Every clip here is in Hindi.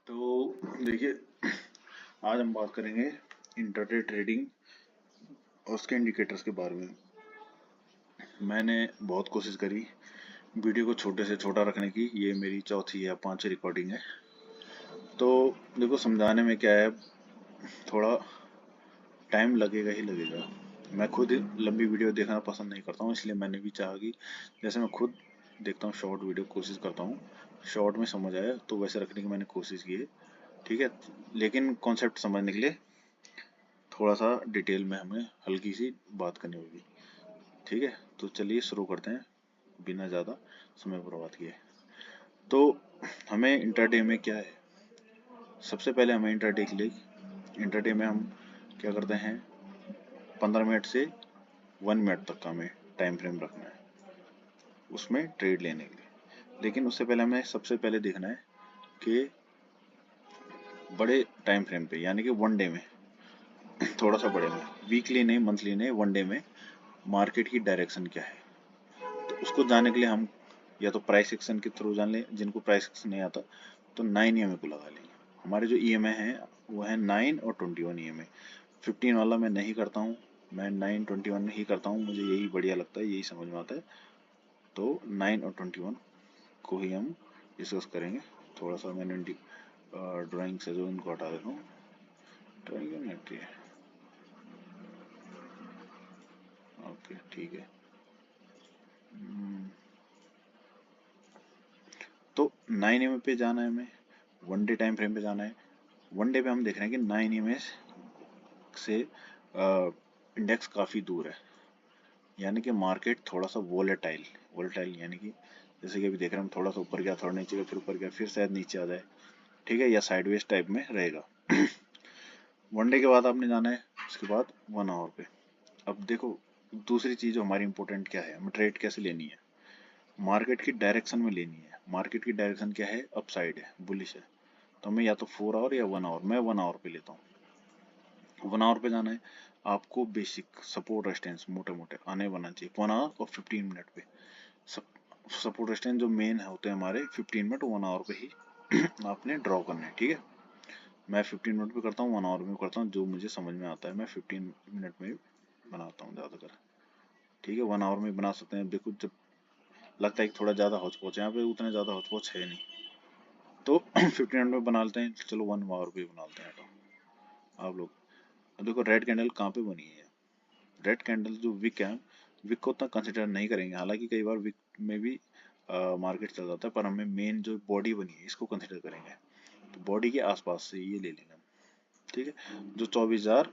तो देखिए, आज हम बात करेंगे इंट्राडे ट्रेडिंग और उसके इंडिकेटर्स के बारे में। मैंने बहुत कोशिश करी वीडियो को छोटे से छोटा रखने की। ये मेरी चौथी या पांचवी रिकॉर्डिंग है। तो देखो, समझाने में क्या है, थोड़ा टाइम लगेगा ही लगेगा। मैं खुद लंबी वीडियो देखना पसंद नहीं करता हूँ, इसलिए मैंने भी चाहा कि जैसे मैं खुद देखता हूँ शॉर्ट वीडियो, कोशिश करता हूँ शॉर्ट में समझ आया तो वैसे रखने की मैंने कोशिश की है। ठीक है, लेकिन कॉन्सेप्ट समझने के लिए थोड़ा सा डिटेल में हमें हल्की सी बात करनी होगी। ठीक है, तो चलिए शुरू करते हैं बिना ज़्यादा समय बर्बाद किए। तो हमें इंट्राडे में क्या है, सबसे पहले हमें इंट्राडे में हम क्या करते हैं, 15 मिनट से 1 मिनट तक का हमें टाइम फ्रेम रखना है उसमें ट्रेड लेने के लिए। लेकिन उससे पहले हमें सबसे पहले देखना है कि बड़े टाइम फ्रेम पे, यानी कि 1 डे में, थोड़ा सा बड़े में, वीकली नहीं, मंथली नहीं, 1 डे में मार्केट की डायरेक्शन क्या है। तो उसको जानने के लिए हम या तो प्राइस एक्शन के थ्रू जान लें, जिनको प्राइस एक्शन नहीं आता तो 9 EMA को लगा लेंगे। हमारे जो EMA हैं वो है 9 और 21 EMA। 15 वाला मैं नहीं करता हूँ, मैं 9 21 ही करता हूँ, मुझे यही बढ़िया लगता है, यही समझ में आता है। तो 9 और 21 को ही हम डिस्कस करेंगे। थोड़ा सा मैंने ड्राइंग से जो इनको हटा देता हूँ, ड्राइंग नहीं हटती है। ओके, ठीक है। तो 9 EMA पे जाना है हमें, 1 डे टाइम फ्रेम पे जाना है। 1 डे पे हम देख रहे हैं कि 9 EMA से इंडेक्स काफ़ी दूर है, यानी कि मार्केट थोड़ा सा वोलेटाइल वोलेटाइल यानी कि जैसे कि अभी देख रहे हैं हम, थोड़ा सा ऊपर गया, थोड़ा नीचे गया, फिर ऊपर गया, फिर शायद नीचे आ जाए। ठीक है, या साइडवेज टाइप में रहेगा। 1 डे के बाद आपने जाना है, उसके बाद 1 आवर पे। अब देखो, दूसरी चीज़ जो हमारी इंपॉर्टेंट क्या है, हमें ट्रेड कैसे लेनी है, मार्केट की डायरेक्शन में लेनी है। मार्केट की डायरेक्शन क्या है, अपसाइड है, बुलिश है। तो हमें या तो 4 आवर या 1 आवर, मैं 1 आवर पे लेता हूँ। 1 आवर पे जाना है आपको, बेसिक सपोर्ट रेजिस्टेंस मोटे मोटे आने बना चाहिए 1 आवर और 15 मिनट पे। सपोर्ट रेजिस्टेंस जो मेन होते हैं हमारे 15 मिनट, 1 आवर पे ही आपने ड्रॉ करना है। ठीक है, मैं 15 मिनट पे करता हूँ, 1 आवर में करता हूँ, जो मुझे समझ में आता है मैं 15 मिनट में बनाता हूँ ज़्यादातर। ठीक है, 1 आवर में बना सकते हैं। देखो, जब लगता है कि थोड़ा ज़्यादा हौच पौच है, यहाँ पे उतना ज़्यादा हौच पौच है नहीं, तो 15 मिनट में बना लेते हैं। चलो 1 आवर पे बना लेते हैं। तो आप लोग अब देखो, रेड कैंडल कहाँ पे बनी है। रेड कैंडल जो विक है, विक को उतना कंसिडर नहीं करेंगे, हालांकि कई बार विक में भी मार्केट चल जाता है, पर हमें मेन जो बॉडी बनी है इसको कंसिडर करेंगे। तो बॉडी के आसपास से ये ले लेंगे हम। ठीक है, जो 24,000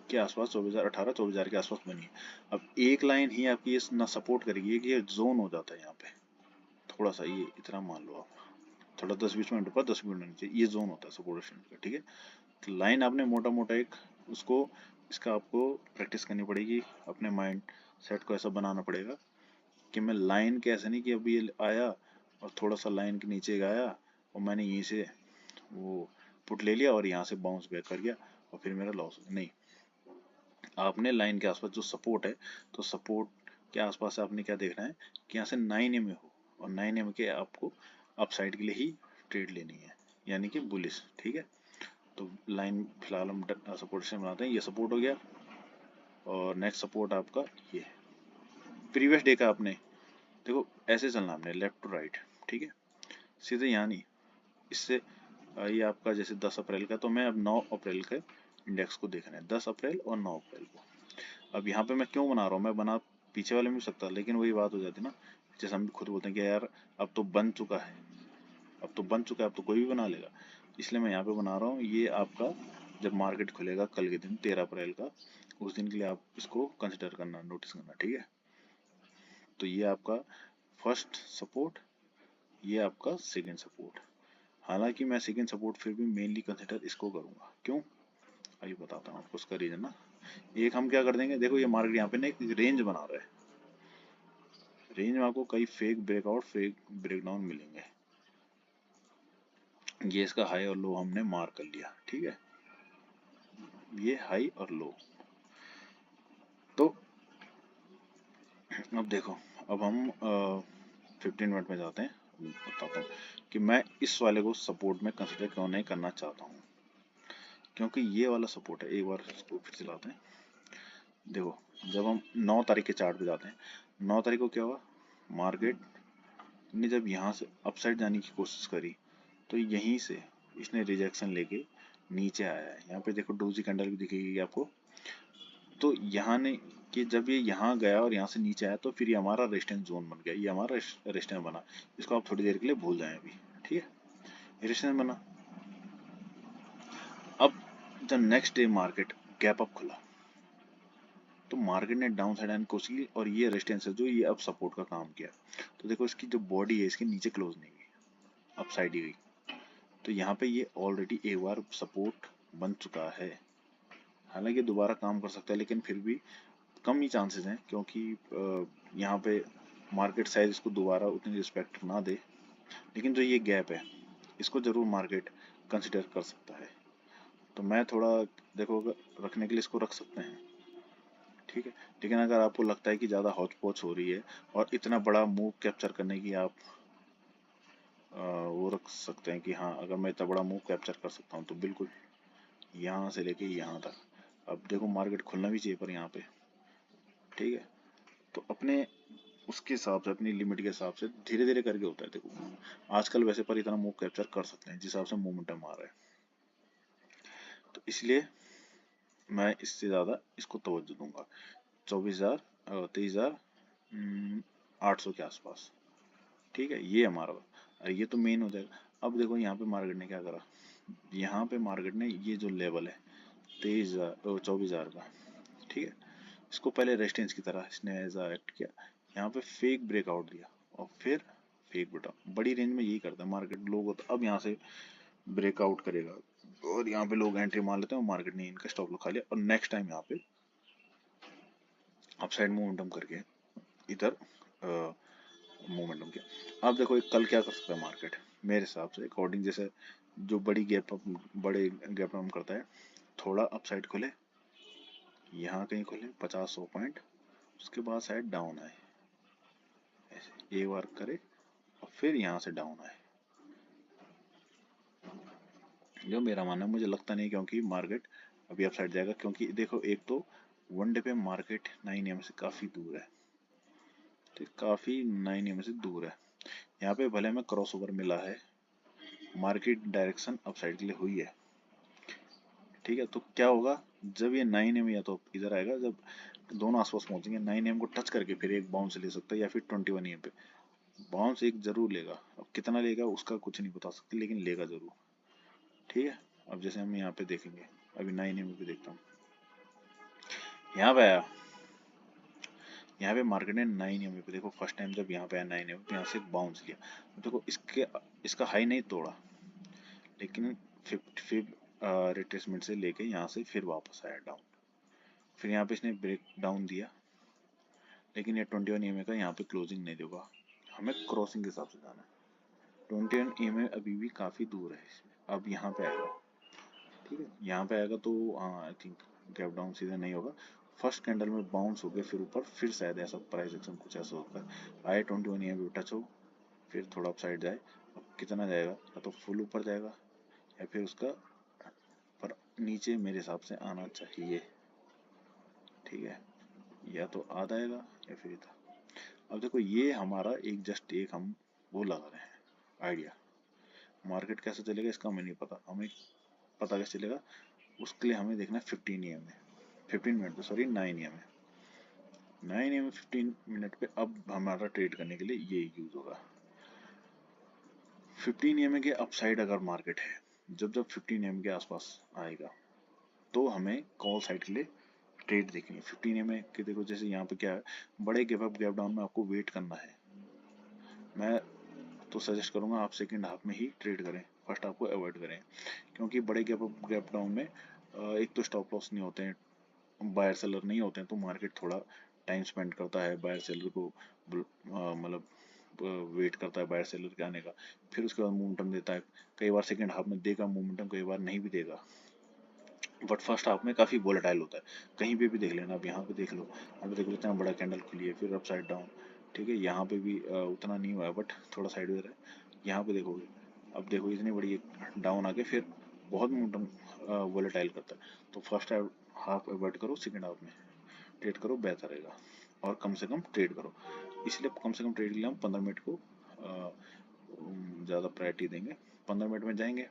के आसपास, 24,018, 24,000 के आसपास बनी है। अब एक लाइन ही आपकी ये ना सपोर्ट करेगी कि ये जोन हो जाता है यहाँ पे, थोड़ा सा ये इतना मान लो आप, थोड़ा 10-20 मिनट ऊपर, 10 मिनट नीचे, ये जोन होता है सपोर्ट का। ठीक है, तो लाइन आपने मोटा मोटा एक उसको, इसका आपको प्रैक्टिस करनी पड़ेगी, अपने माइंड सेट को ऐसा बनाना पड़ेगा कि मैं लाइन के, ऐसे नहीं कि अभी ये आया और थोड़ा सा लाइन के नीचे गया और मैंने यहीं से वो पुट ले लिया और यहाँ से बाउंस बैक कर गया और फिर मेरा लॉस। नहीं, आपने लाइन के आसपास जो सपोर्ट है, तो सपोर्ट के आसपास आपने क्या देखना है कि यहाँ से 9 EMA हो, और 9 EMA के आपको अपसाइड के लिए ही ट्रेड लेनी है, यानी कि बुलिश। ठीक है, तो लाइन फिलहाल हम सपोर्ट से बनाते हैं, ये सपोर्ट हो गया और नेक्स्ट सपोर्ट आपका ये प्रीवियस डे का। आपने देखो ऐसे चलना, आपने लेफ्ट टू राइट। ठीक है, सीधे यहाँ नहीं, इससे ये आपका जैसे 10 अप्रैल का, तो मैं अब 9 अप्रैल के इंडेक्स को देखना है, 10 अप्रैल और 9 अप्रैल को। अब यहाँ पे मैं क्यों बना रहा हूँ, मैं बना पीछे वाले में भी सकता, लेकिन वही बात हो जाती ना, जैसे हम खुद बोलते हैं कि यार अब तो बन चुका है, अब तो बन चुका है, अब तो कोई भी बना लेगा, इसलिए मैं यहाँ पे बना रहा हूँ। ये आपका जब मार्केट खुलेगा कल के दिन, 13 अप्रैल का, उस दिन के लिए आप इसको कंसिडर करना, नोटिस करना। ठीक है, तो ये आपका फर्स्ट सपोर्ट, ये आपका सेकेंड सपोर्ट। हालांकि मैं सेकेंड सपोर्ट फिर भी मेनली कंसिडर इसको करूंगा। क्यों, अभी बताता हूँ आपको उसका रीजन ना। एक हम क्या कर देंगे, देखो ये मार्केट यहाँ पे ना एक रेंज बना रहा है, रेंज में आपको कई फेक ब्रेकआउट, फेक ब्रेकडाउन मिलेंगे। ये इसका हाई और लो हमने मार्क कर लिया। ठीक है, ये हाई और लो। तो अब देखो, अब हम 15 मिनट में जाते हैं, बताता हूँ कि मैं इस वाले को सपोर्ट में कंसिडर क्यों नहीं करना चाहता हूँ, क्योंकि ये वाला सपोर्ट है। एक बार इसको फिर से लाते हैं। देखो, जब हम 9 तारीख के चार्ट पे जाते हैं, 9 तारीख को क्या हुआ, मार्केट ने जब यहाँ से अपसाइड जाने की कोशिश करी तो यहीं से इसने रिजेक्शन लेके नीचे आया है। यहाँ पे देखो डोजी कैंडल भी दिखेगी आपको। तो यहाँ ने कि जब ये यहाँ गया और यहाँ से नीचे आया तो फिर ये हमारा रेजिस्टेंस जोन बन गया, ये हमारा रेजिस्टेंस बना। इसको आप थोड़ी देर के लिए भूल जाएं अभी, ठीक है, रेजिस्टेंस बना। अब जब next day market gap up खुला तो मार्केट ने डाउन साइड आने की कोशिश की और ये रेजिस्टेंस है जो ये अब सपोर्ट का काम किया। तो देखो इसकी जो बॉडी है इसके नीचे क्लोज नहीं हुई, अप साइड ही गई। तो यहाँ पे ये ऑलरेडी एक बार सपोर्ट बन चुका है। हालांकि दोबारा काम कर सकता है लेकिन फिर भी कम ही चांसेस हैं, क्योंकि यहाँ पे मार्केट शायद इसको दोबारा उतनी रिस्पेक्ट ना दे। लेकिन जो ये गैप है इसको जरूर मार्केट कंसिडर कर सकता है। तो मैं थोड़ा देखो रखने के लिए इसको रख सकते हैं, ठीक है। लेकिन अगर आपको लगता है कि ज़्यादा हौच पौच हो रही है और इतना बड़ा मूव कैप्चर करने की आप वो रख सकते हैं कि हाँ, अगर मैं इतना बड़ा मूव कैप्चर कर सकता हूँ तो बिल्कुल यहाँ से लेके यहाँ तक। अब देखो मार्केट खुलना भी चाहिए पर यहाँ पे, ठीक है। तो अपने उसके हिसाब से, अपनी लिमिट के हिसाब से धीरे धीरे करके होता है। देखो आजकल वैसे पर इतना मूव कैप्चर कर सकते हैं जिस हिसाब से मोमेंटम आ रहा है। तो इसलिए मैं इससे ज़्यादा इसको तवज्जो दूंगा 24,000 23,800 के आसपास, ठीक है। ये हमारा ये तो मेन हो जाएगा। अब देखो यहाँ पे मार्केट ने क्या करा, यहाँ पे मार्केट ने ये जो लेवल है 24,000 का, ठीक है, इसको पहले रेजिस्टेंस की तरह इसने ऐसा एक्ट किया, यहाँ पे फेक ब्रेकआउट दिया और फिर फेक ब्रेकआउट। बड़ी रेंज में यही करता है मार्केट, लोग तो अब यहाँ से ब्रेकआउट करेगा और यहाँ पे लोग एंट्री मार लेते हैं और मार्केट ने इनका स्टॉप लॉस खा लिया और नेक्स्ट टाइम यहाँ पे अपसाइड मोमेंटम करके इधर मोमेंटम किया। अब देखो एक कल क्या कर सकता है मार्केट मेरे हिसाब से अकॉर्डिंग, जैसे जो बड़ी गैप अप, बड़े गैप अप करता है, थोड़ा अपसाइड खुले, यहाँ कहीं खुले 50-100 पॉइंट, उसके बाद शायद डाउन आए, ऐसे एक बार करे और फिर यहाँ से डाउन आए, जो मेरा मानना है। मुझे लगता नहीं क्योंकि मार्केट अभी अपसाइड जाएगा, क्योंकि देखो एक तो वन डे पे मार्केट 9 AM से काफी दूर है, तो काफी 9 AM से दूर है। यहाँ पे भले में क्रॉस ओवर मिला है, मार्केट डायरेक्शन अपसाइड के लिए हुई है, ठीक है। तो क्या होगा जब ये 9 AM या तो इधर आएगा, जब दोनों आसपास पहुंचेंगे 9 AM को टच करके फिर एक बाउंस ले सकता है, या फिर 21 AM पे बाउंस एक जरूर लेगा। अब कितना लेगा उसका कुछ नहीं बता सकते, लेकिन लेगा जरूर, ठीक है। अब जैसे हम यहाँ पे देखेंगे, अभी 9 AM पे देखता हूँ, यहाँ पे आया, यहाँ पे मार्केट ने 9 AM पे देखो फर्स्ट टाइम जब यहाँ पे आया 9 AM पे, यहाँ से बाउंस लिया। देखो इसका हाई नहीं तोड़ा, लेकिन 55 रिट्रेसमेंट से लेके यहाँ से फिर वापस आया डाउन, फिर यहाँ पे इसने ब्रेक डाउन दिया, लेकिन ये 21 AM का यहाँ पे क्लोजिंग नहीं देगा, हमें क्रॉसिंग के हिसाब से जाना है। 21 AM अभी भी काफी दूर है इसमें। अब यहाँ पे आएगा, ठीक है, यहाँ पे आएगा तो आई थिंक गैप डाउन सीधा नहीं होगा, फर्स्ट कैंडल में बाउंस हो गया फिर ऊपर, फिर शायद ऐसा प्राइस एक्शन कुछ ऐसा होता है, आए 21 AM पे टच हो, फिर थोड़ा अप साइड जाए। अब कितना जाएगा, या तो फुल ऊपर जाएगा या फिर उसका पर नीचे मेरे हिसाब से आना चाहिए, ठीक है, या तो आधा आएगा या फिर इधर। अब देखो ये हमारा एक जस्ट एक हम वो लगा रहे हैं आइडिया, मार्केट कैसे चलेगा इसका हमें नहीं पता, हमें पता कैसे चलेगा उसके लिए हमें देखना है 15 AM में, 15 मिनट पे, सॉरी 9 AM में, 9 AM 15 मिनट पे अब हमारा ट्रेड करने के लिए ये यूज होगा। 15 AM के अपसाइड अगर मार्केट है, जब जब 15 AM के आसपास आएगा तो हमें कॉल साइड के लिए ट्रेड देखनी है। 15 AM के देखो जैसे यहाँ पे क्या है, बड़े गैप अप गैप डाउन में आपको वेट करना है। मैं तो सजेस्ट करूंगा आप सेकंड हाफ में ही ट्रेड करें, फर्स्ट हाफ को अवॉइड करें, क्योंकि बड़े गैप अप गैप डाउन में एक तो स्टॉप लॉस नहीं होते हैं, बायर सेलर नहीं होते हैं, तो मार्केट थोड़ा टाइम स्पेंड करता है बायर सेलर को, मतलब वेट करता है बायर सेलर के आने का, फिर उसके बाद मोमेंटम देता है। कई बार सेकंड हाफ में देगा मोमेंटम, कई बार नहीं भी देगा, बट फर्स्ट हाफ में काफी वोलेटाइल होता है। कहीं पे भी देख लेना, अब यहाँ पे देख लो, यहाँ पे देख लो इतना बड़ा कैंडल खुली है फिर अपसाइड डाउन, ठीक है, यहाँ पे भी उतना नहीं हुआ है बट थोड़ा साइडवेज है। यहाँ पे देखोगे अब देखो इतनी बड़ी डाउन आके फिर बहुत मोमेंटम वोलेटाइल करता है, तो फर्स्ट हाफ अवॉइड करो, सेकेंड हाफ में ट्रेड करो, बेहतर रहेगा। और कम से कम ट्रेड करो, इसलिए कम से कम ट्रेड के लिए हम 15 मिनट को ज़्यादा प्रायोरिटी देंगे। 15 मिनट में जाएंगे,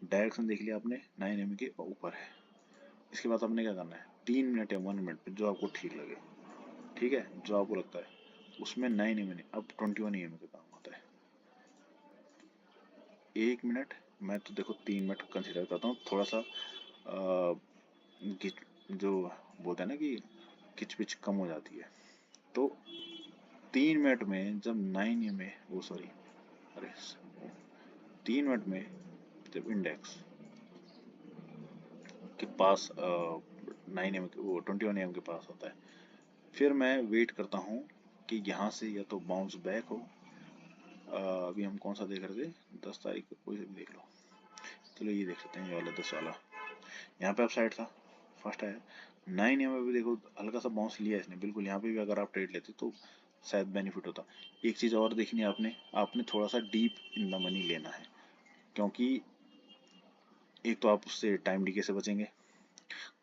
डायरेक्शन देख लिया आपने 9 mm के ऊपर है। इसके बाद आपने क्या करना है, 3 मिनट या 1 मिनट पे जो आपको ठीक लगे, ठीक है, जो आपको लगता है उसमें 9 mm नहीं, अब 21 mm का काम होता है। 1 मिनट, मैं तो देखो 3 मिनट कंसिडर करता हूँ, थोड़ा सा जो बोलते हैं ना कि खिचपिच कम हो जाती है। तो 3 मिनट में जब 9 mm, वो सॉरी, अरे 3 मिनट में जब इंडेक्स के पास 9 mm वो 21 mm के पास होता है, फिर मैं वेट करता हूँ कि यहाँ से या तो बाउंस बैक हो। अभी हम कौन सा देख रहे थे, 10 तारीख को, कोई से भी देख लो, चलो ये देख लेते हैं, ये वाला 10 वाला, यहाँ पे अप साइड था, फर्स्ट आया 9 mm पे, देखो हल्का सा बाउंस लिया इसने, बिल्कुल यहाँ पे भी अगर आप ट्रेड लेते तो शायद बेनिफिट होता। एक चीज़ और देखनी है आपने, आपने थोड़ा सा डीप इन द मनी लेना है, क्योंकि एक तो आप उससे टाइम डीके से बचेंगे,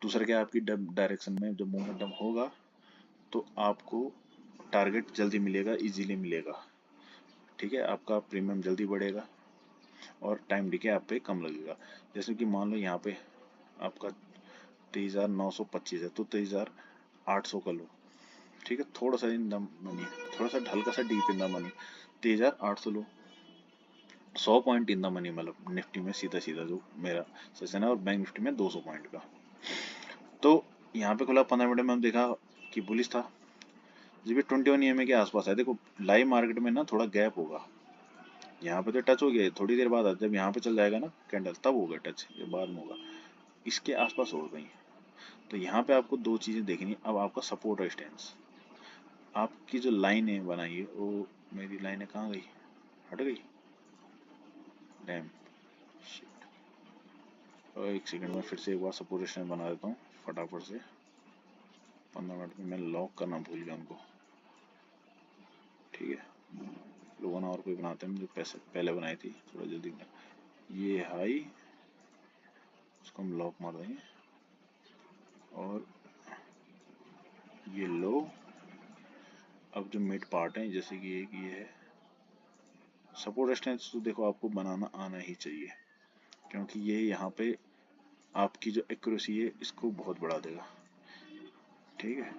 दूसरा क्या, आपकी डायरेक्शन में जब मोमेंटम होगा तो आपको टारगेट जल्दी मिलेगा, इजीली मिलेगा, ठीक है, आपका प्रीमियम जल्दी बढ़ेगा और टाइम डीके आप पे कम लगेगा। जैसे कि मान लो यहाँ पे आपका 23,925 है, तो 23,800 कर लो, ठीक है, थोड़ा सा इन द मनी, थोड़ा सा हल्का सा deep in the money, 23,800 low, 100 point in the money, मतलब निफ्टी में सीधा सीधा जो मेरा सेशन है, और बैंक निफ्टी में 200 पॉइंट का। तो यहाँ पे खुला 15 मिनट में, हम देखा कि बुलिश था, जब ये 21 EMA के आसपास है, देखो लाइव मार्केट में ना थोड़ा गैप होगा, यहाँ पे तो टच हो गया, थोड़ी देर बाद जब यहाँ पे चल जाएगा ना कैंडल, तब होगा टच, ये बाद में होगा, इसके आसपास हो गई। तो यहाँ पे आपको दो चीजें देखनी, अब आपका सपोर्ट रेजिस्टेंस, आपकी जो लाइन है बनाई है, वो मेरी लाइन है कहाँ गई, हट गई, डैम, और एक सेकंड में फिर से एक बार सपोर्ट रेजिस्टेंस बना देता हूँ फटाफट से। 15 मिनट में मैं लॉक करना भूल गया उनको, ठीक है, लोगों ने और कोई बनाते हैं, मुझे पैसे पहले बनाई थी, थोड़ा जल्दी बना। ये हाई, उसको हम लॉक मार देंगे, और ये लो। अब जो मिड पार्ट है, जैसे कि एक ये है सपोर्ट रेजिस्टेंस, तो देखो आपको बनाना आना ही चाहिए, क्योंकि ये यहाँ पे आपकी जो एक्यूरेसी है इसको बहुत बढ़ा देगा, ठीक है।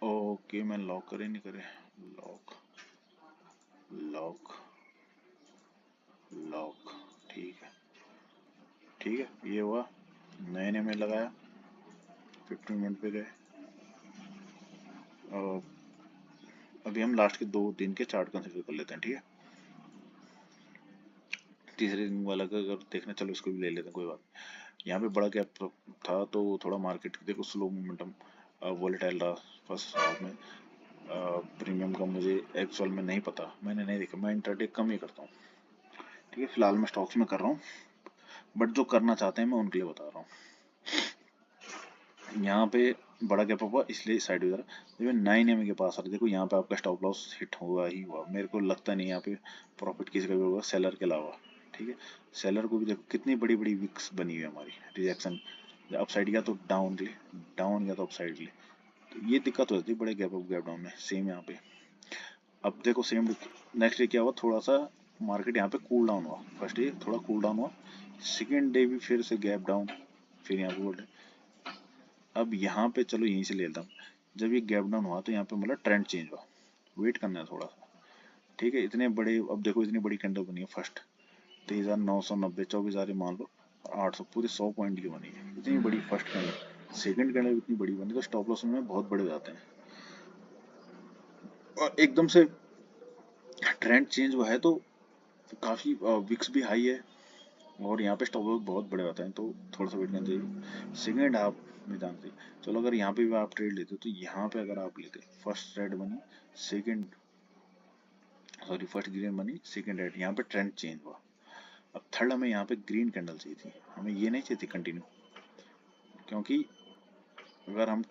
ओके, मैं लॉक करे नहीं करे, लॉक लॉक लॉक, ठीक है, ठीक है, ये हुआ, नए में लगाया, 15 मिनट पे गए, और अभी हम लास्ट के 2 दिन के चार्ट कंसिडर कर लेते हैं, ठीक है। तीसरे दिन वाला का अगर देखना, चलो इसको भी ले लेते हैं, कोई बात नहीं। यहाँ पे बड़ा गैप था, तो थोड़ा मार्केट देखो स्लो मोमेंटम वोलेटाइल रहा फर्स्ट हाफ में। प्रीमियम का मुझे एक्चुअल में नहीं पता, मैंने नहीं देखा, मैं इंट्राडे कम ही करता हूँ, ठीक है, फिलहाल मैं स्टॉक्स में कर रहा हूँ, बट जो करना चाहते हैं मैं उनके लिए बता रहा हूँ। यहाँ पे बड़ा गैप हुआ, इसलिए साइड वगैरह, जब 9 MM के पास आ रहा, देखो यहाँ पे आपका स्टॉप लॉस हिट हुआ ही हुआ, मेरे को लगता नहीं यहाँ पे प्रॉफिट किसी का भी होगा सेलर के अलावा, ठीक है। सेलर को भी देखो कितनी बड़ी बड़ी विक्स बनी हुई है हमारी, रिजेक्शन, अप साइड गया तो डाउन के लिए, डाउन गया तो अप साइड के लिए, तो ये दिक्कत हो जाती है बड़े गैप अप गैप डाउन में। सेम यहाँ पे, अब देखो सेम नेक्स्ट डे क्या हुआ, थोड़ा सा मार्केट यहाँ पे कूल डाउन हुआ, फर्स्ट डे थोड़ा कूल डाउन हुआ, सेकेंड डे भी फिर से गैप डाउन, फिर यहाँ पे बोल, अब यहाँ पे चलो यहीं से ले लेता हूँ, जब ये गैप डाउन हुआ तो यहाँ पे मतलब ट्रेंड चेंज हुआ, वेट करना है थोड़ा सा, ठीक है। इतने बड़े, अब देखो इतनी बड़ी कैंडल बनी है, फर्स्ट 23,990, 24,000 मान लो, 800, पूरे 100 पॉइंट की बनी है, इतनी बड़ी फर्स्ट कैंडल, सेकंड कैंडल इतनी बड़ी बनी, तो स्टॉप लॉस में बहुत बड़े हो जाते हैं, और एकदम से ट्रेंड चेंज हुआ है तो काफी विक्स भी हाई है, और यहाँ पे स्टॉप लॉस बहुत बड़े होते हैं, तो थोड़ा सा वेट करना चाहिए, सेकेंड हाफ में जाना चाहिए। चलो अगर यहाँ पे भी आप ट्रेड लेते तो यहाँ पे अगर आप लेते, फर्स्ट रेड बनी, सेकेंड, सॉरी फर्स्ट ग्रीन बनी, सेकेंड रेड, यहाँ पे ट्रेंड चेंज हुआ, अब थर्ड हमें यहाँ पे ग्रीन कैंडल चाहिए थी, हमें ये नहीं चाहिए थी कंटिन्यू, क्योंकि अगर हम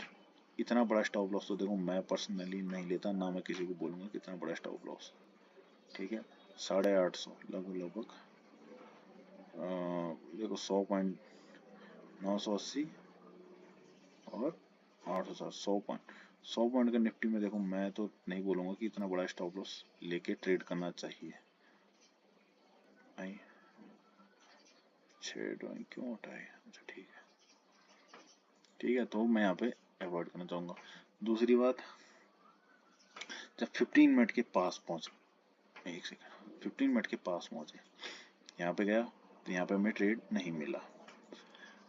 इतना बड़ा स्टॉप लॉस तो देखो मैं पर्सनली नहीं लेता, ना मैं किसी को बोलूंगा कि इतना बड़ा स्टॉप लॉस। ठीक है, 850 लगभग लगभग देखो 100.980 और 800, 100 पॉइंट का निफ्टी में देखो मैं तो नहीं बोलूंगा कि इतना बड़ा स्टॉप लॉस लेके ट्रेड करना चाहिए। आई 6 ड्राइंग क्यों उठाए, अच्छा ठीक है, ठीक है, तो मैं यहाँ पे अवॉइड करना चाहूंगा। दूसरी बात, जब 15 मिनट के पास पहुंचे, एक सेकंड, 15 मिनट के पास पहुंचे, यहाँ पे गया तो यहाँ पे हमें ट्रेड नहीं मिला।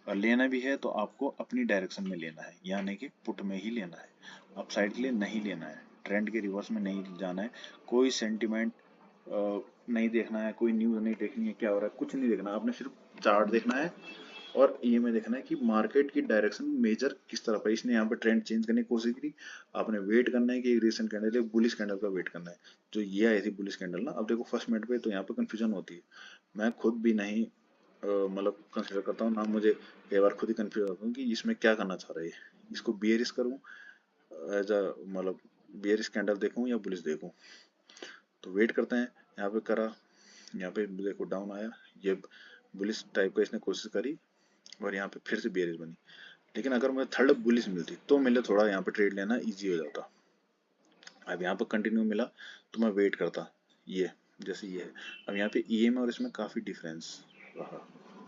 और लेना भी है तो आपको अपनी डायरेक्शन में लेना है, यानी कि पुट में ही लेना है, अप साइड के लिए नहीं लेना है, ट्रेंड के रिवर्स में नहीं जाना है, कोई सेंटिमेंट नहीं देखना है, कोई न्यूज़ नहीं देखनी है क्या हो रहा है, कुछ नहीं देखना, आपने सिर्फ चार्ट देखना है और ये में देखना है कि मार्केट की डायरेक्शन मेजर किस तरफ है। इसने यहाँ पे ट्रेंड चेंज करने की कोशिश की, आपने वेट करना है कि एक रिसेंट कैंडल है बुलिश कैंडल का वेट करना है, जो ये आई थी बुलिश कैंडल ना। अब देखो फर्स्ट मिनट पे तो यहाँ पे कंफ्यूजन होती है, मैं खुद भी नहीं मतलब कंसिडर करता हूँ ना, मुझे कई बार खुद ही कंफ्यूज होता हूँ कि इसमें क्या करना चाह रहा है, इसको बियरिश करूँ एज अ मतलब बियरिश कैंडल देखूँ या बुलिश देखूँ। तो वेट करते हैं, यहाँ पे करा, यहाँ पे देखो डाउन आया, ये बुलिश टाइप का इसने कोशिश करी और यहाँ पे फिर से बियरिश बनी। लेकिन अगर मुझे थर्ड बुलिश मिलती तो मेरे थोड़ा यहाँ पे ट्रेड लेना इजी हो जाता। अब यहाँ पर कंटिन्यू मिला तो मैं वेट करता, ये जैसे ये है। अब यहाँ पे ईएम और इसमें काफी डिफरेंस रहा,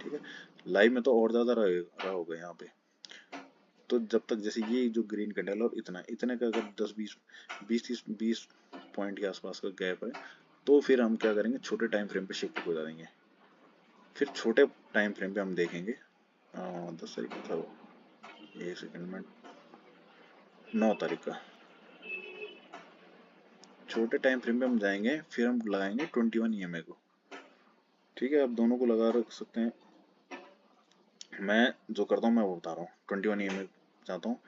ठीक है, लाइव में तो और ज्यादा रहा होगा यहाँ पे। तो जब तक जैसे ये जो ग्रीन कैंडल और इतना इतने का अगर 10 20 पॉइंट के आसपास का गैप है, तो फिर हम क्या करेंगे, छोटे टाइम फ्रेम पे शिफ्ट हो जाएंगे। फिर छोटे टाइम फ्रेम पे हम देखेंगे 10 तारीख का था वो, एक सेकंड में, 9 तारीख का, छोटे टाइम फ्रेम पे हम जाएंगे, फिर हम लगाएंगे 21 ईएमए को। ठीक है, आप दोनों को लगा रख सकते हैं, मैं जो करता हूँ मैं वो बता रहा हूँ। 21 ईएमए चाहता हूँ,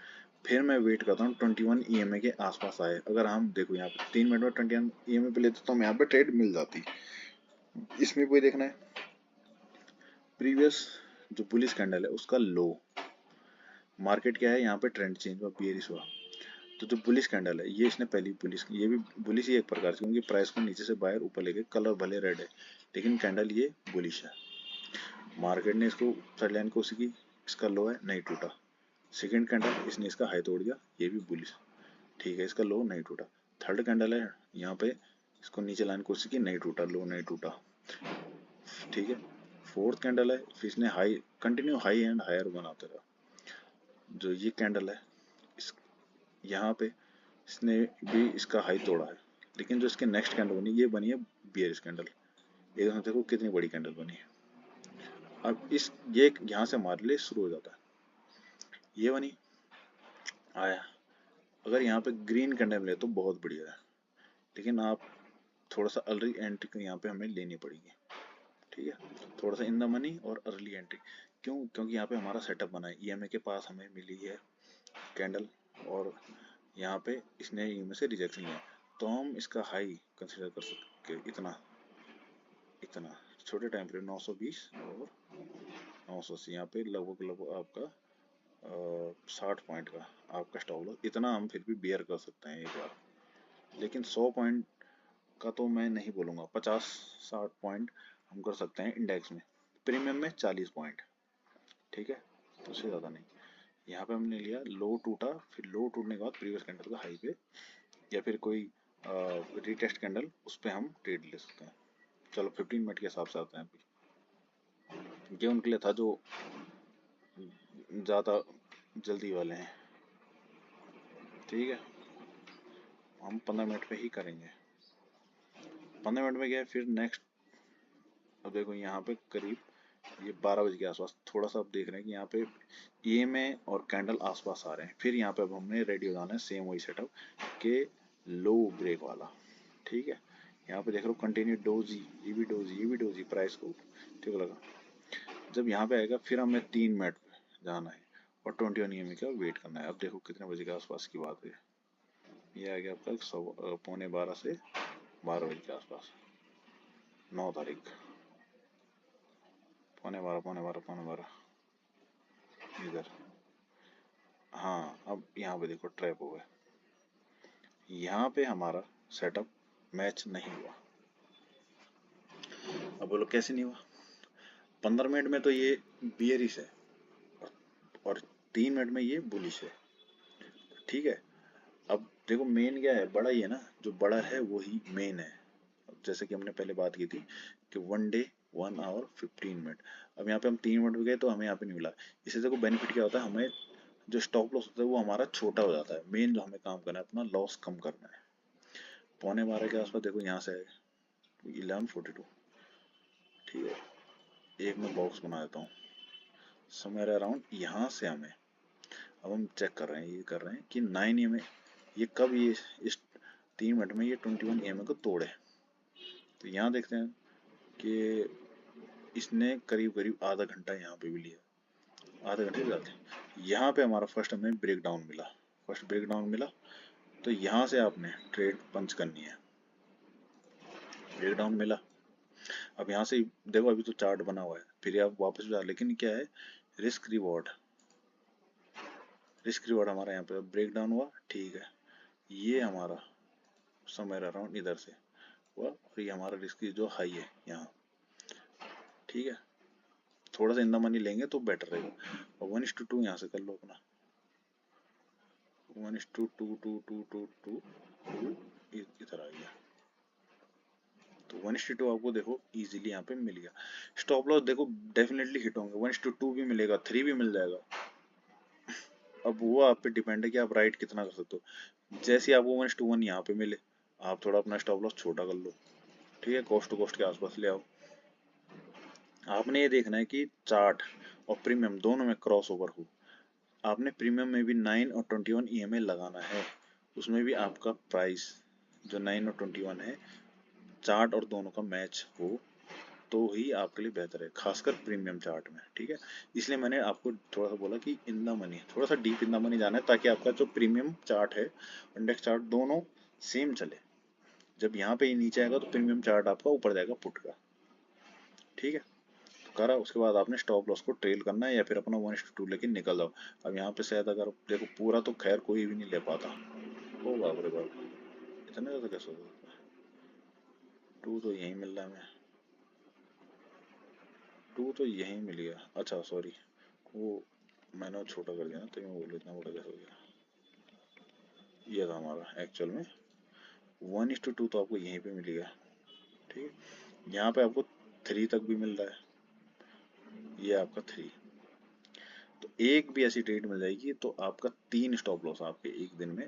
फिर मैं वेट करता हूँ 21 ईएमए के आसपास आए। अगर हम देखो यहाँ पे 3 मिनट में 21 ईएमए पे लेते तो हम यहाँ पे ट्रेड मिल जाती। इसमें कोई देखना है प्रीवियस जो बुलिश कैंडल है उसका लो, मार्केट क्या है यहाँ पे ट्रेंड चेंज हुआ, बियरिश हुआ, तो जो बुलिश कैंडल है ये इसने पहली बुलिश, ये भी बुलिश ही एक प्रकार से, क्योंकि प्राइस को नीचे से बाहर ऊपर लेके, कलर भले रेड है लेकिन कैंडल ये बुलिश है। मार्केट ने इसको साइड लाइन कोशिश की, इसका लो है नहीं टूटा, सेकंड कैंडल इसने इसका हाई तोड़ दिया, ये भी बुलिश, ठीक है, इसका लो नहीं टूटा। थर्ड कैंडल है यहाँ पे, इसको नीचे लाइन कोशिश की, नहीं टूटा, लो नहीं टूटा, ठीक है। फोर्थ कैंडल है, फिर इसने high, continue high and higher बनाते रहा। जो ये कैंडल है इस यहाँ पे इसने भी इसका हाई तोड़ा है, लेकिन जो इसके नेक्स्ट कैंडल बनी ये बनी है बियरिश कैंडल। एकदम देखो कितनी बड़ी कैंडल बनी है। अब इस ये यहाँ से हमारे लिए शुरू हो जाता है, ये बनी, आया, अगर यहाँ पे ग्रीन कैंडल मिले तो बहुत बढ़िया है, लेकिन आप थोड़ा सा अर्ली एंट्री यहाँ पे हमें लेनी पड़ेगी। ठीक है, थोड़ा सा इन द मनी और अर्ली एंट्री, क्यों, क्योंकि यहाँ पे हमारा सेटअप बना है, ईएमए के पास हमें मिली है कैंडल और यहाँ पे इसने ईएमए से रिजेक्शन लिया, तो हम इसका हाई कंसिडर कर सकते, इतना इतना छोटे टाइम फ्रेम 920 और 980, यहाँ पे लगभग लगभग आपका 60 पॉइंट का आपका स्टॉप लॉस, इतना हम फिर भी बियर कर सकते हैं एक बार। लेकिन 100 पॉइंट का तो मैं नहीं बोलूँगा, 50-60 पॉइंट हम कर सकते हैं इंडेक्स में, प्रीमियम में 40 पॉइंट, ठीक है, तो उससे ज़्यादा नहीं। यहाँ पे हमने लिया लो टूटा, फिर लो टूटने के बाद प्रीवियस कैंडल का हाई पे या फिर कोई रीटेस्ट कैंडल, उस पर हम ट्रेड ले सकते हैं। चलो 15 मिनट के हिसाब से आते हैं अभी, ये उनके लिए था जो ज़्यादा जल्दी वाले हैं। ठीक है, हम 15 मिनट पे ही करेंगे, 15 मिनट में गया, फिर नेक्स्ट, अब देखो यहाँ पे करीब ये 12 बजे के आसपास थोड़ा सा आप देख रहे हैं कि यहाँ पे ईएमए और कैंडल आसपास आ रहे हैं, फिर यहाँ पे अब हमने रेडी हो जाना है, सेम वही सेटअप के लो ब्रेक वाला। ठीक है, यहाँ पे देख रहे हो कंटिन्यू डोजी, ये भी डोजी, ये भी डोजी, प्राइस को ठीक लगा। जब यहाँ पे आएगा फिर हमें 3 मिनट पे जाना है और 21 ईएमए का वेट करना है। अब देखो कितने बजे के आसपास की बात है, ये आ गया आपका 11:15 से 12 बजे के आसपास, 9 तारीख, 11:15 11:15 11:15 इधर हाँ, अब यहाँ पे देखो ट्रैप हो गए, यहाँ पे हमारा सेटअप मैच नहीं हुआ। अब बोलो कैसे नहीं हुआ? 15 मिनट में तो ये बियरिश है और 3 मिनट में ये बुलिश है। ठीक है, अब देखो मेन क्या है, बड़ा ही है ना, जो बड़ा है वही मेन है। अब जैसे कि हमने पहले बात की थी कि 1 डे 1 आवर 15 मिनट, अब यहाँ पे हम 3 मिनट में गए तो हमें यहाँ पे नहीं मिला। इससे देखो बेनिफिट क्या होता है, हमें जो स्टॉप लॉस होता है वो हमारा छोटा हो जाता है। मेन जो हमें काम करना है अपना लॉस कम करना है। 11:15 के आसपास देखो यहाँ से आएगा 11:42। ठीक है, एक मैं बॉक्स बना देता हूँ समवेयर अराउंड यहाँ से हमें। अब हम चेक कर रहे हैं, ये कर रहे हैं कि 9 EMA ये कब ये इस 3 मिनट में ये 21 EMA को तोड़े। तो यहाँ देखते हैं कि इसने करीब करीब आधा घंटा यहाँ पे भी लिया, आधे घंटे से ज़्यादा। यहाँ पे हमारा फर्स्ट हमें ब्रेक डाउन मिला, फर्स्ट ब्रेक डाउन मिला तो यहाँ से आपने ट्रेड पंच करनी है। ब्रेक डाउन मिला, अब यहाँ से देखो अभी तो चार्ट बना हुआ है, फिर आप वापस जा, लेकिन क्या है रिस्क रिवॉर्ड, रिस्क रिवॉर्ड हमारा यहाँ पे ब्रेक डाउन हुआ। ठीक है, ये हमारा समवेयर अराउंड इधर से हुआ और ये हमारा रिस्क जो हाई है यहाँ। ठीक है, थोड़ा सा इन द मनी लेंगे तो बेटर रहेगा। और 1:2 यहाँ से कर लो अपना, 1:2 इधर आ गया तो 1:2 आपको देखो इजीली यहाँ पे मिल गया। स्टॉप लॉस देखो डेफिनेटली हिट होंगे, 1:2 भी मिलेगा, 3 भी मिल जाएगा। अब वो आप पे डिपेंड है कि आप राइट कितना कर सकते हो। जैसे आपको 1:1 यहाँ पे मिले, आप थोड़ा अपना स्टॉप लॉस छोटा कर लो। ठीक है, कॉस्ट टू कॉस्ट के आसपास ले आओ। आपने ये देखना है कि चार्ट और प्रीमियम दोनों में क्रॉस ओवर हो। आपने प्रीमियम में भी 9 और 21 EMA लगाना है, उसमें भी आपका प्राइस जो 9 और 21 है चार्ट और दोनों का मैच हो तो ही आपके लिए बेहतर है, खासकर प्रीमियम चार्ट में। ठीक है, इसलिए मैंने आपको थोड़ा सा बोला कि इन द मनी, थोड़ा सा डीप इन द मनी जाना है ताकि आपका जो प्रीमियम चार्ट है इंडेक्स चार्ट दोनों सेम चले। जब यहाँ पे ही नीचे आएगा तो प्रीमियम चार्ट आपका ऊपर जाएगा पुट का। ठीक है, तो करा, उसके बाद आपने स्टॉप लॉस को ट्रेल करना है या फिर अपना 1:2 लेके निकल जाओ। अब यहाँ पे शायद अगर देखो पूरा तो खैर कोई भी नहीं ले पाता। ओ बाप रे बाप, इतने ज़्यादा कैसे हो सकता है? 2 तो यहीं मिल रहा है, मैं 2 तो यहीं मिल गया। अच्छा सॉरी, वो मैंने वो छोटा कर दिया ना, तो मैं बोलूँ इतना बड़ा कैसे हो गया। ये था हमारा एक्चुअल में 1:2 तो आपको यहीं पे मिल गया। ठीक है, यहाँ पे आपको 3 तक भी मिल रहा है, ये आपका 3। तो एक भी ऐसी ट्रेड मिल जाएगी तो आपका 3 स्टॉप लॉस आपके एक दिन में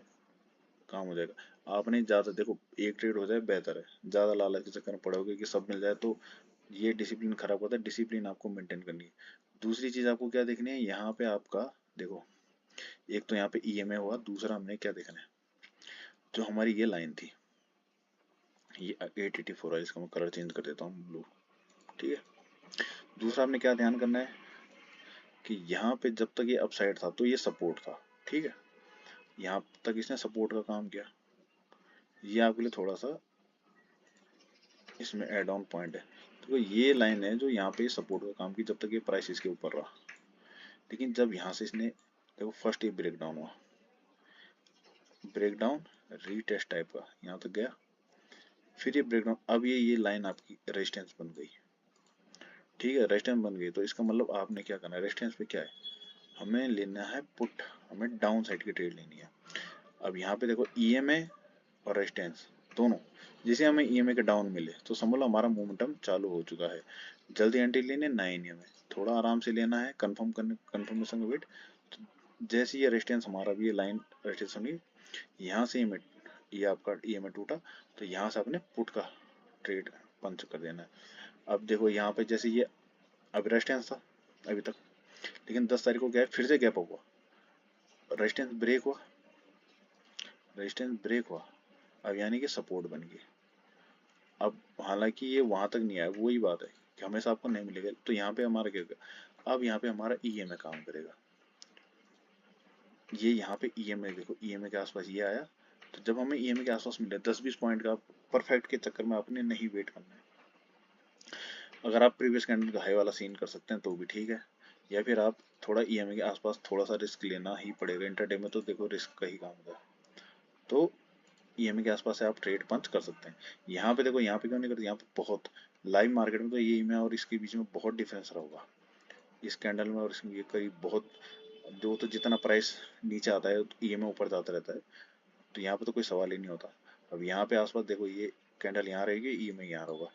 काम हो जाएगा। आपने ज़्यादा देखो, एक ट्रेड हो जाए बेहतर है, ज़्यादा लालच के चक्कर में पड़ोगे कि सब मिल जाए तो ये डिसिप्लिन खराब होता है। डिसिप्लिन आपको मेंटेन करनी है। दूसरी चीज़ आपको क्या देखनी है, यहाँ पे आपका देखो, एक तो यहाँ पे EMA हुआ, दूसरा हमने क्या देखना है, जो हमारी ये लाइन थी, ये 884 है, इसका मैं कलर चेंज कर देता हूँ ब्लू। ठीक है, दूसरा आपने क्या ध्यान करना है कि यहाँ पे जब तक ये अपसाइड था तो ये सपोर्ट था। ठीक है, यहाँ तक इसने सपोर्ट का काम किया, ये आपके लिए थोड़ा सा इसमें एड ऑन पॉइंट है। तो ये लाइन है जो यहाँ पे सपोर्ट का काम की जब तक ये प्राइस इसके ऊपर रहा। लेकिन जब यहाँ से इसने देखो फर्स्ट ये ब्रेक डाउन हुआ, ब्रेक डाउन रीटेस्ट टाइप का यहाँ तक गया, फिर ये ब्रेक डाउन, अब ये लाइन आपकी रेजिस्टेंस बन गई। ठीक है, रेजिस्टेंस बन गई तो इसका मतलब आपने क्या करना है, रेजिस्टेंस पे क्या है, हमें लेना है पुट, हमें डाउन साइड की ट्रेड लेनी है। अब यहाँ पे देखो EMA और रेजिस्टेंस दोनों, जैसे हमें EMA के डाउन मिले तो समझ लो हमारा मोमेंटम चालू हो चुका है। जल्दी एंट्री लेने 9 EMA, थोड़ा आराम से लेना है, कंफर्म करने कंफर्मेशन का वेट। तो जैसे ये रेजिस्टेंस हमारा भी ये लाइन रेजिस्टेंस होगी, यहाँ से ये आपका EMA टूटा तो यहाँ से आपने पुट का ट्रेड पंच कर देना है। अब देखो यहाँ पे जैसे ये अब रेजिस्टेंस था अभी तक, लेकिन 10 तारीख को क्या है, फिर से गैप हुआ, रेजिस्टेंस ब्रेक हुआ, रेजिस्टेंस ब्रेक हुआ, अब यानी कि सपोर्ट बन गई। अब हालांकि ये वहां तक नहीं आया, वही बात है कि हमेशा आपको नहीं मिलेगा, तो यहाँ पे हमारा क्या होगा, अब यहाँ पे हमारा EMA काम करेगा। ये यहाँ पे EMA देखो, EMA के आसपास ये आया, तो जब हमें EMA के आसपास मिले 10-20 पॉइंट का परफेक्ट के चक्कर में आपने नहीं वेट करना है। अगर आप प्रीवियस कैंडल का हाई वाला सीन कर सकते हैं तो भी ठीक है, या फिर आप थोड़ा ईएमए के आसपास थोड़ा सा रिस्क लेना ही पड़ेगा। इंट्राडे में तो देखो रिस्क का ही काम होता है, तो ईएमए के आसपास से आप ट्रेड पंच कर सकते हैं। यहाँ पे देखो, यहाँ पे क्यों नहीं करते, यहाँ पे बहुत लाइव मार्केट में तो ये ईएमए और इसके बीच में बहुत डिफरेंस रहेगा, इस कैंडल में और इसमें ये करीब बहुत, जो तो जितना प्राइस नीचे आता है ईएमए ऊपर जाता रहता है, तो यहाँ पे तो कोई सवाल ही नहीं होता। अब यहाँ पे आसपास देखो, ये कैंडल यहाँ रहेगी, ईएमए यहाँ होगा,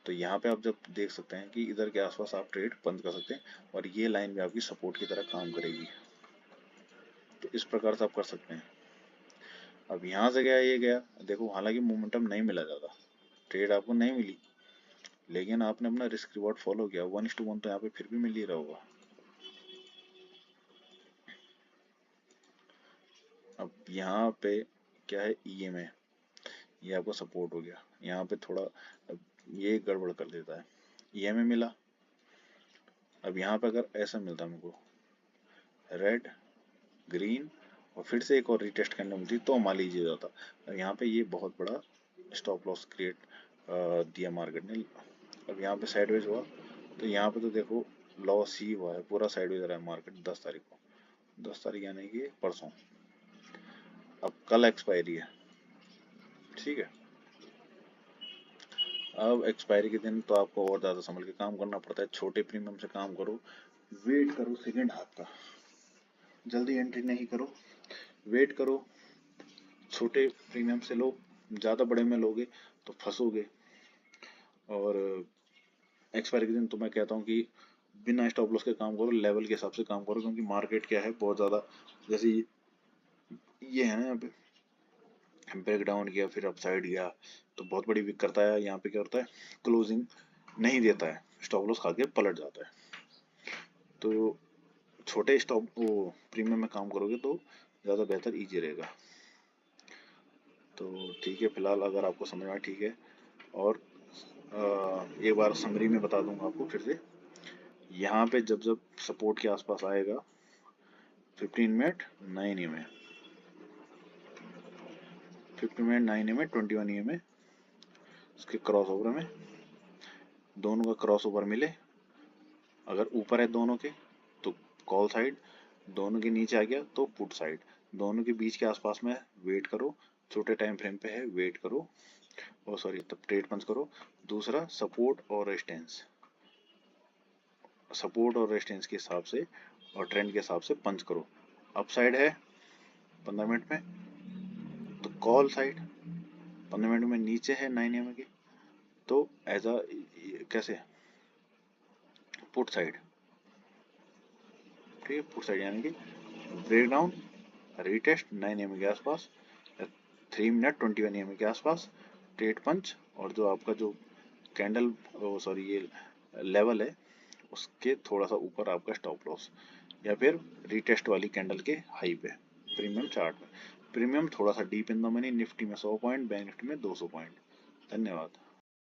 तो यहाँ पे आप जब देख सकते हैं कि इधर के आसपास आप ट्रेड बंद कर सकते हैं और ये लाइन भी आपकी सपोर्ट की तरह काम करेगी। तो इस प्रकार से आप कर सकते हैं। अब यहाँ से गया, ये गया, देखो हालांकि मोमेंटम नहीं मिला ज़्यादा, ट्रेड आपको नहीं मिली, लेकिन आपने अपना रिस्क रिवॉर्ड फॉलो किया, 1:1 तो यहाँ पे फिर भी मिल ही रहा होगा। अब यहाँ पे क्या है, ईएमए, ये आपको सपोर्ट हो गया, यहाँ पे थोड़ा अब ये गड़बड़ कर देता है, ईएमए मिला। अब यहाँ पे अगर ऐसा मिलता मेरे को रेड ग्रीन और फिर से एक और रिटेस्ट कैंडल मिलती तो मान लीजिए जाता। अब यहाँ पे ये बहुत बड़ा स्टॉप लॉस क्रिएट दिया मार्केट ने। अब यहाँ पे साइडवेज हुआ, तो यहाँ पे तो देखो लॉस ही हुआ है, पूरा साइडवेज रहा है मार्केट 10 तारीख को, 10 तारीख यानी कि परसों। अब कल एक्सपायरी है, ठीक है। अब एक्सपायरी के दिन तो आपको और ज़्यादा संभल के काम करना पड़ता है, छोटे प्रीमियम से काम करो, वेट करो सेकेंड हाफ का, जल्दी एंट्री नहीं करो, वेट करो, छोटे प्रीमियम से लो, ज़्यादा बड़े में लोगे तो फंसोगे। और एक्सपायरी के दिन तो मैं कहता हूँ कि बिना स्टॉप लॉस के काम करो, लेवल के हिसाब से काम करो, क्योंकि मार्केट क्या है बहुत ज़्यादा, जैसे ये है ना, यहाँ पे ब्रेक डाउन किया फिर अपसाइड गया तो बहुत बड़ी वीक करता है, यहाँ पे क्या होता है क्लोजिंग नहीं देता है, स्टॉप लॉस खा के पलट जाता है। तो छोटे स्टॉप वो प्रीमियम में काम करोगे तो ज़्यादा बेहतर इजी रहेगा। तो ठीक है, फिलहाल अगर आपको समझ में आया ठीक है। और एक बार समरी में बता दूंगा आपको फिर से, यहाँ पे जब जब सपोर्ट के आसपास आएगा 15 minute 9 EMA, 15 minute 9 EMA 21 EMA, इसके क्रॉस ओवर में दोनों का क्रॉस ओवर मिले, अगर ऊपर है दोनों के तो कॉल साइड, दोनों के नीचे आ गया तो पुट साइड, दोनों के बीच के आसपास में वेट करो, छोटे टाइम फ्रेम पे है वेट करो, और सॉरी तब ट्रेड पंच करो। दूसरा सपोर्ट और रेजिस्टेंस, सपोर्ट और रेजिस्टेंस के हिसाब से और ट्रेंड के हिसाब से पंच करो। अपसाइड है 15 मिनट में तो कॉल साइड, 15 मिनट में नीचे है 9 EMA के तो एज अ कैसे पुट साइड, ठीक है, पुट साइड यानी कि ब्रेक डाउन रीटेस्ट 9 EMA के आसपास, 3 मिनट 21 EMA के आसपास ट्रेड पंच, और जो आपका जो कैंडल सॉरी ये लेवल है उसके थोड़ा सा ऊपर आपका स्टॉप लॉस, या फिर रीटेस्ट वाली कैंडल के हाई पे प्रीमियम चार्ट में। प्रीमियम थोड़ा सा deep in the money, Nifty में 100 पॉइंट, बैंक निफ्टी में 200 पॉइंट। धन्यवाद।